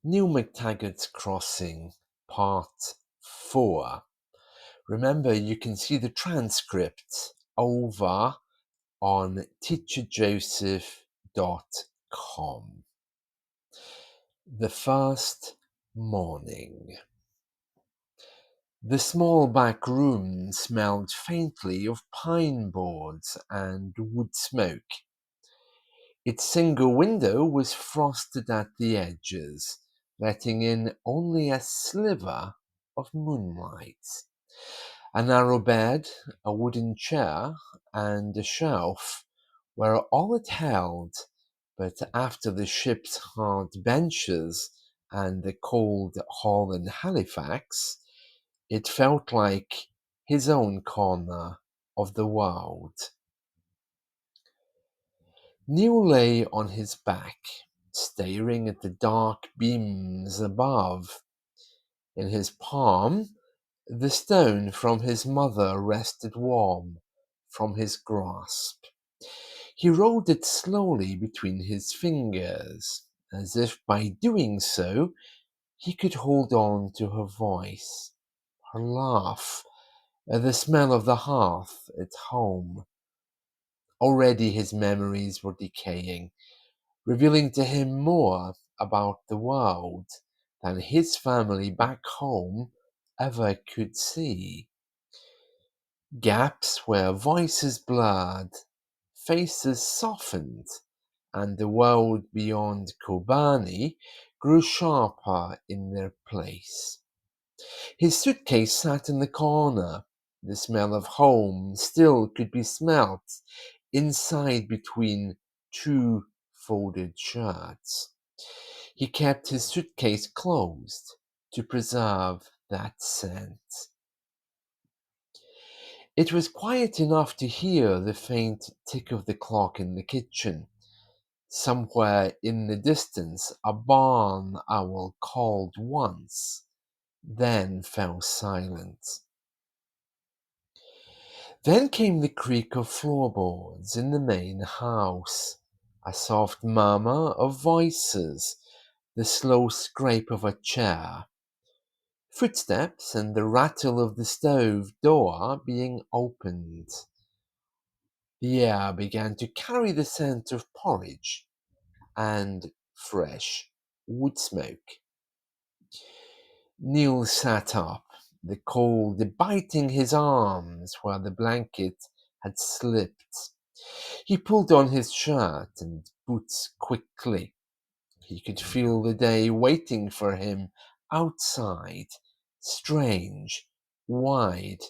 Neil McTaggart's Crossing, Part 4. Remember, you can see the transcript over on teacherjoseph.com. The first morning. The small back room smelled faintly of pine boards and wood smoke. Its single window was frosted at the edges, letting in only a sliver of moonlight. A narrow bed, a wooden chair, and a shelf were all it held, but after the ship's hard benches and the cold hall in Halifax, it felt like his own corner of the world. Neil lay on his back, staring at the dark beams above. In his palm, the stone from his mother rested warm from his grasp. He rolled it slowly between his fingers, as if by doing so he could hold on to her voice, her laugh, the smell of the hearth at home. Already his memories were decaying, revealing to him more about the world than his family back home ever could see. Gaps where voices blurred, faces softened, and the world beyond Kilbirnie grew sharper in their place. His suitcase sat in the corner. The smell of home still could be smelt inside between two folded shirts. He kept his suitcase closed to preserve that scent. It was quiet enough to hear the faint tick of the clock in the kitchen. Somewhere in the distance, a barn owl called once, then fell silent. Then came the creak of floorboards in the main house, a soft murmur of voices, the slow scrape of a chair, footsteps and the rattle of the stove door being opened. The air began to carry the scent of porridge and fresh wood smoke. Neil sat up, the cold biting his arms where the blanket had slipped. He pulled on his shirt and boots quickly. He could feel the day waiting for him outside, strange, wide,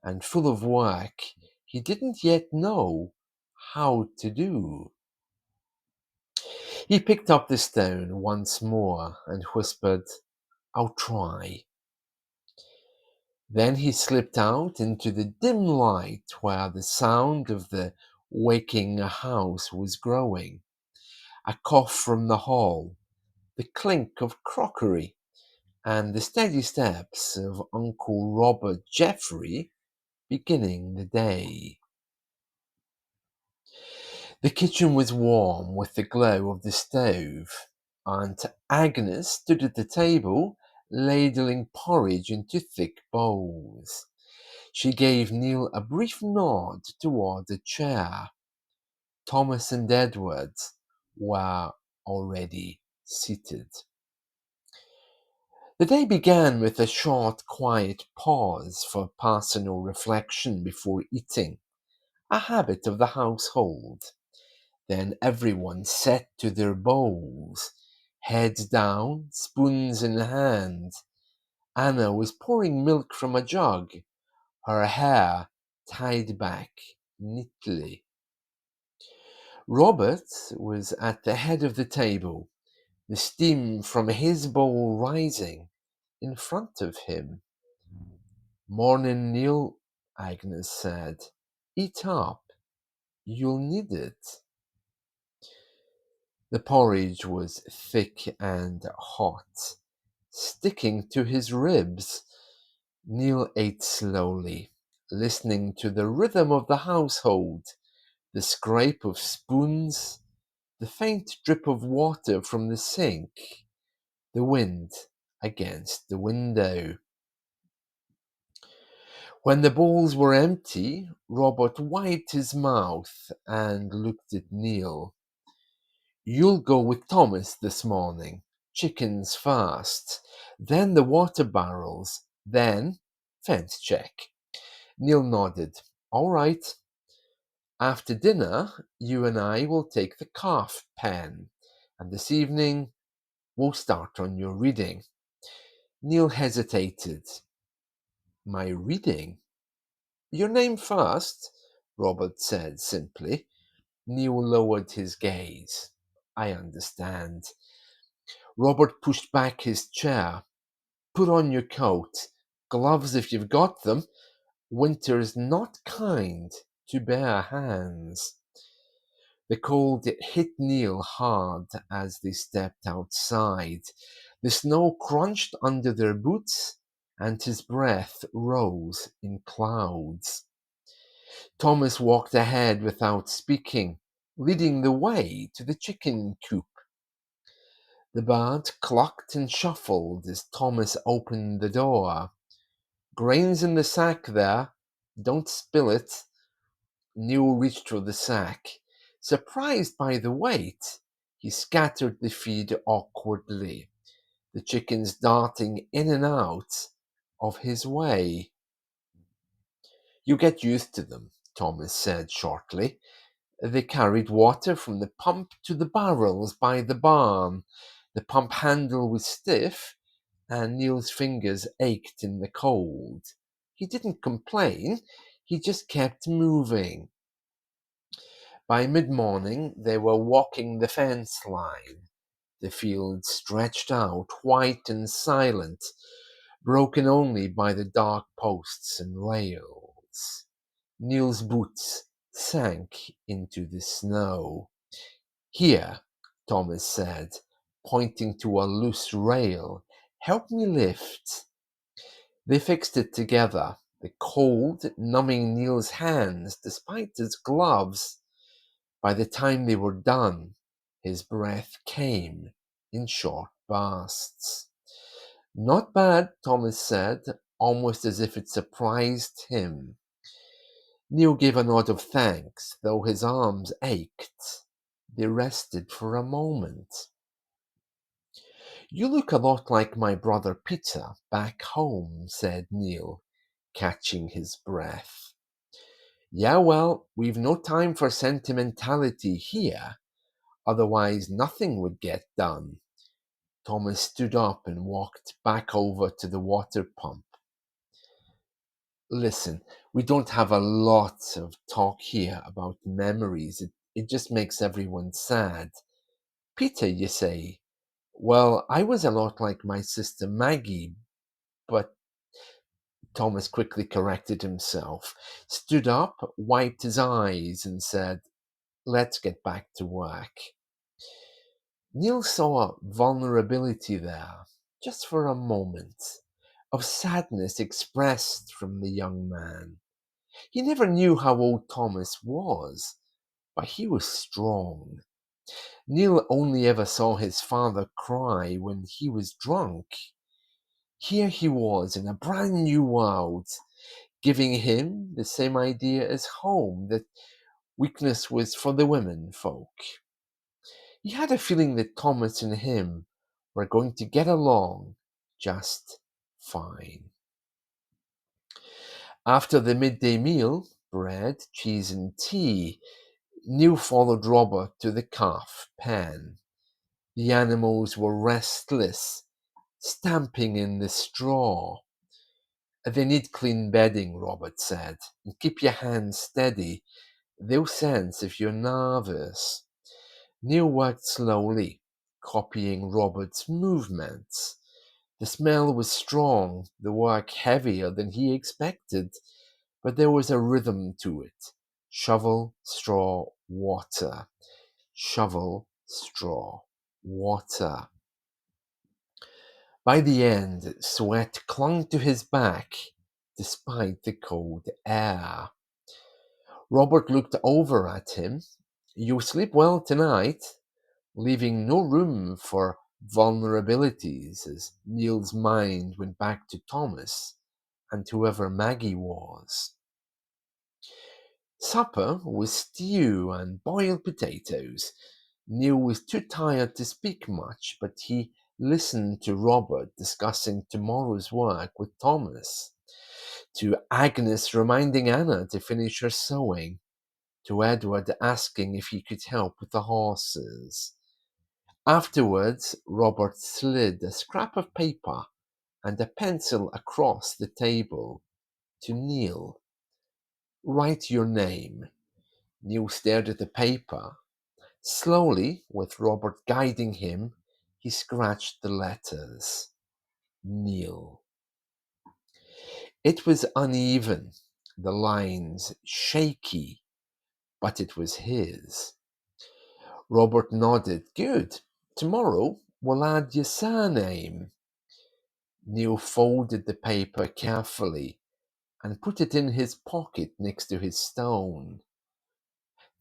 and full of work he didn't yet know how to do. He picked up the stone once more and whispered, "I'll try." Then he slipped out into the dim light where the sound of the waking house was growing. A cough from the hall, the clink of crockery, and the steady steps of Uncle Robert Jeffrey beginning the day. The kitchen was warm with the glow of the stove. Aunt Agnes stood at the table, ladling porridge into thick bowls. She gave Neil a brief nod toward a chair. Thomas and Edward were already seated. The day began with a short, quiet pause for personal reflection before eating, a habit of the household. Then everyone set to their bowls, heads down, spoons in hand. Anna was pouring milk from a jug, her hair tied back neatly. Robert was at the head of the table, the steam from his bowl rising in front of him. "Morning, Neil," Agnes said. "Eat up. You'll need it." The porridge was thick and hot, sticking to his ribs. Neil ate slowly, listening to the rhythm of the household, the scrape of spoons, the faint drip of water from the sink. the wind against the window. When the bowls were empty, Robert wiped his mouth and looked at Neil. You'll go with Thomas this morning. Chickens first, then the water barrels, then fence check. Neil nodded. All right. After dinner, you and I will take the calf pen, and this evening we'll start on your reading. Neil hesitated. My reading? Your name first, Robert said simply. Neil lowered his gaze. I understand. Robert pushed back his chair. Put on your coat, gloves if you've got them. Winter's not kind to bare hands. The cold hit Neil hard as they stepped outside. The snow crunched under their boots, and his breath rose in clouds. Thomas walked ahead without speaking, leading the way to the chicken coop. The bird clucked and shuffled as Thomas opened the door. Grain's in the sack there. Don't spill it. Neil reached for the sack. Surprised by the weight, he scattered the feed awkwardly, the chickens darting in and out of his way. You get used to them, Thomas said shortly. They carried water from the pump to the barrels by the barn. The pump handle was stiff, and Neil's fingers ached in the cold. He didn't complain, he just kept moving. By mid-morning, they were walking the fence line. The field stretched out, white and silent, broken only by the dark posts and rails. Neil's boots sank into the snow. Here, Thomas said, pointing to a loose rail. Help me lift. They fixed it together, the cold numbing Neil's hands despite his gloves. By the time they were done, his breath came in short bursts. Not bad, Thomas said, almost as if it surprised him. Neil gave a nod of thanks, though his arms ached. They rested for a moment. You look a lot like my brother Peter back home, said Neil, catching his breath. Yeah, well, we've no time for sentimentality here, otherwise nothing would get done. Thomas stood up and walked back over to the water pump. Listen, we don't have a lot of talk here about memories. It just makes everyone sad. Peter, you say? Well, I was a lot like my sister Maggie, but Thomas quickly corrected himself, stood up, wiped his eyes, and said, Let's get back to work. Neil saw vulnerability there, just for a moment, of sadness expressed from the young man. He never knew how old Thomas was, but he was strong. Neil only ever saw his father cry when he was drunk. Here he was in a brand new world, giving him the same idea as home, that weakness was for the women folk. He had a feeling that Thomas and him were going to get along just fine. After the midday meal, bread, cheese, and tea, Neil followed Robert to the calf pen. The animals were restless, stamping in the straw. They need clean bedding, Robert said, and keep your hands steady. They'll sense if you're nervous. Neil worked slowly, copying Robert's movements. The smell was strong, the work heavier than he expected, but there was a rhythm to it. Shovel, straw, water. Shovel, straw, water. By the end, sweat clung to his back, despite the cold air. Robert looked over at him. You sleep well tonight, leaving no room for vulnerabilities as Neil's mind went back to Thomas and whoever Maggie was. Supper was stew and boiled potatoes. Neil was too tired to speak much, but he listened to Robert discussing tomorrow's work with Thomas, to Agnes reminding Anna to finish her sewing, to Edward asking if he could help with the horses. Afterwards, Robert slid a scrap of paper and a pencil across the table to Neil. "Write your name." Neil stared at the paper. Slowly, with Robert guiding him, he scratched the letters. Neil. It was uneven, the lines shaky, but it was his. Robert nodded. "Good. Tomorrow we'll add your surname." Neil folded the paper carefully and put it in his pocket next to his stone.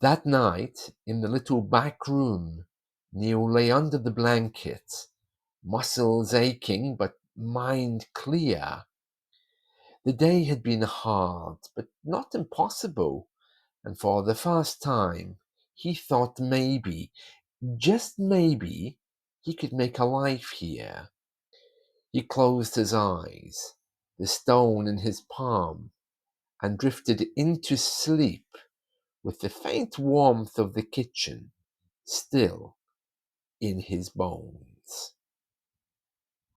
That night, in the little back room, Neil lay under the blanket, muscles aching but mind clear. The day had been hard, but not impossible, and for the first time he thought maybe, just maybe, he could make a life here. He closed his eyes, the stone in his palm, and drifted into sleep with the faint warmth of the kitchen still in his bones.